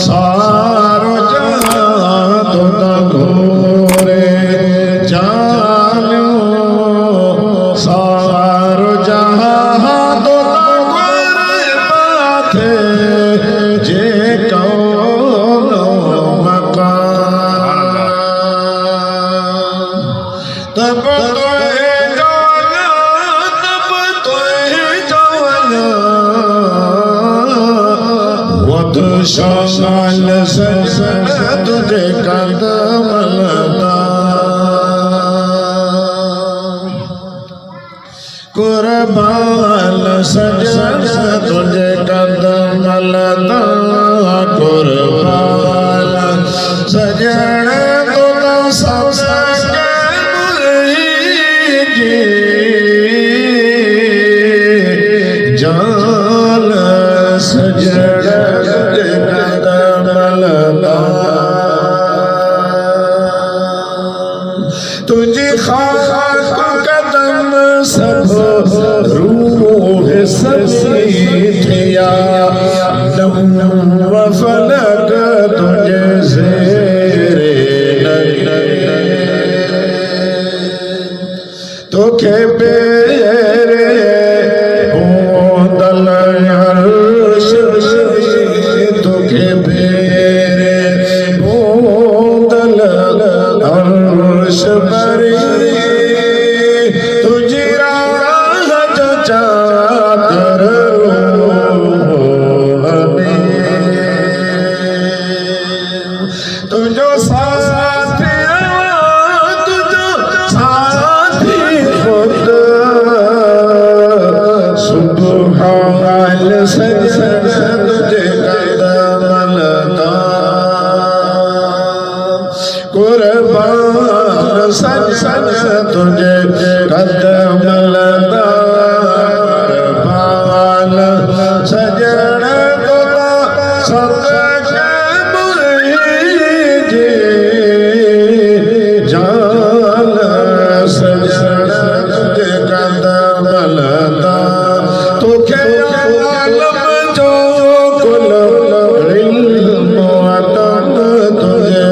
सारो जहां तो घोरे जानो सारो जहां तो घोरे माथे जे कौनो मकान तब शाल सजन तुझे कदम लगा कुर्बान सजन तुझे कदम लगा कुर्बान सजन तुझे सबके मुरीद जान सजन तुझे खाक कदम सब रूह ससीथिया दम व फलक तुझे ज़ेरे तुखे बेरे होंदल अर्श तुखे बेरे होंदल अर्श बरी तुझी राह जो चादर हमें तुझो साथी तुझो साथी खुद सुबहान सजन तुझे कदम लगा कुर्बान सजन तुझे कदम लगा कुर्बान सजन तुझे सबके मुरीद जान सजन तुझे कदम लगा तुखे आलम जो कुल इल्म अदम तुझे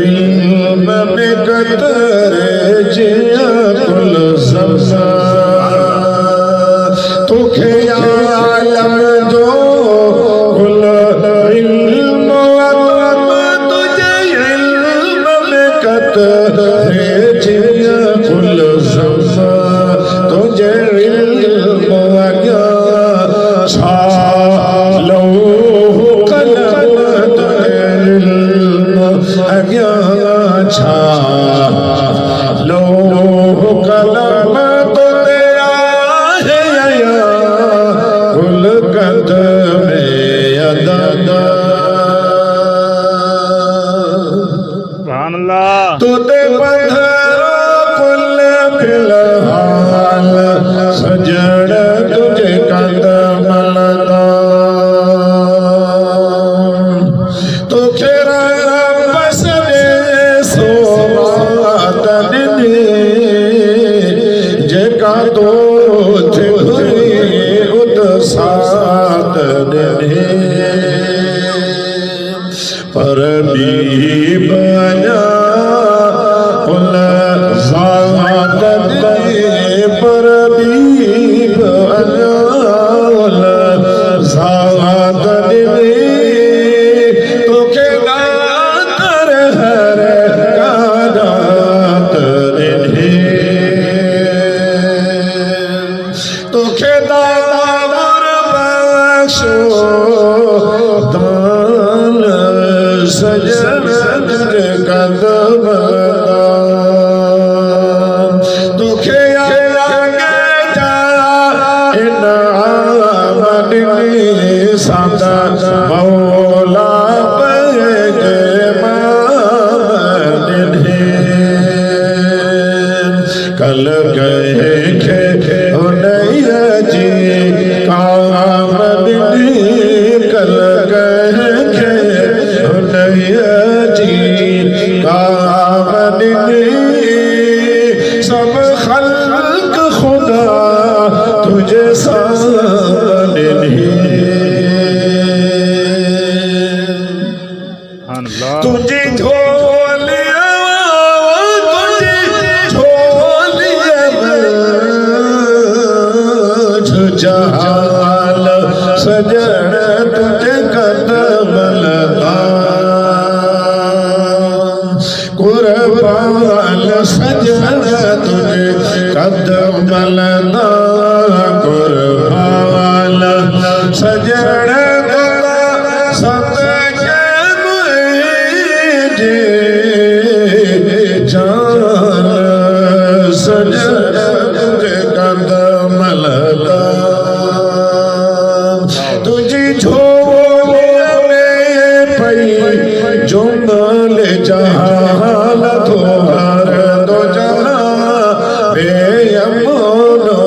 इल्म में कतरे जिया कुल ज़मान तुखे आलम जो कुल इल्म अदम तुझे इल्म में कतरे जिया कुल ज़मान तुझे इल्म अगा छालो कलम तुझे इल्म अगा छालो कलम तुझे आहे कुल कदमे अदा सुभान अल्लाह तुझे बंधरो कुल फिलहाल सजन तुझे कदम लगा तुखे रब सदे सोवात दिने जेका तो थे उद सात दिने पर भी बना कुल ज़ात दिने पर भी बना कुल ज़ात दिने तुखे दातर हर कादात दिने तुखे दावर बख्शो दान सजन तुझे कदम लगा तुखे आगे जा इनाम दिली सादा मौला पैगे मादिने कल गए खे उनैया जी काम दिली कल गए खे उनैया जी काम दिली सब खल्क खुदा तुझे सान सुभान अल्लाह तुझी झोलिया तुझी झोलिया छुचाल सजन तुझे कदम लगा कुर्बान सजन तुझे कदम लगा कुर्बान सजन तुझी झोलिया में पई जुमल जहाल तोहर दो जहां बेअमनो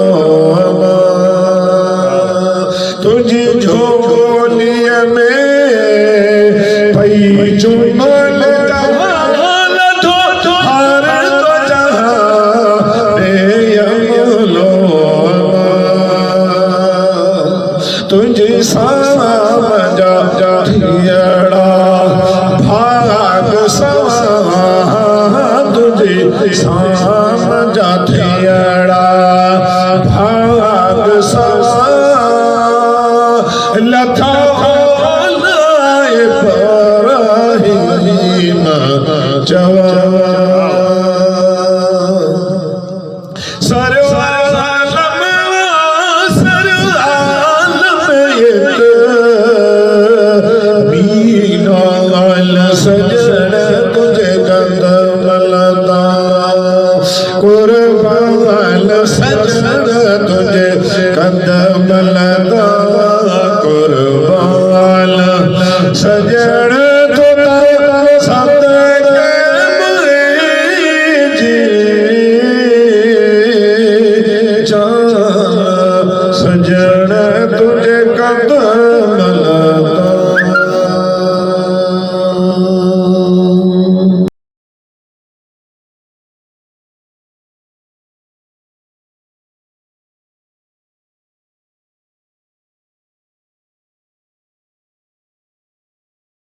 तुझी झोलिया में पई जुमल जहाल तोहर दो जहां बेअमनो तुझे सामजा थियड़ा भाग सवा तुझे सामजा थियड़ा भाग सवा लथा लाए परहीम जवा सजन तुझे कदम लगा कुर्बान सजन तुझे कदम लगा कुर्बान सजन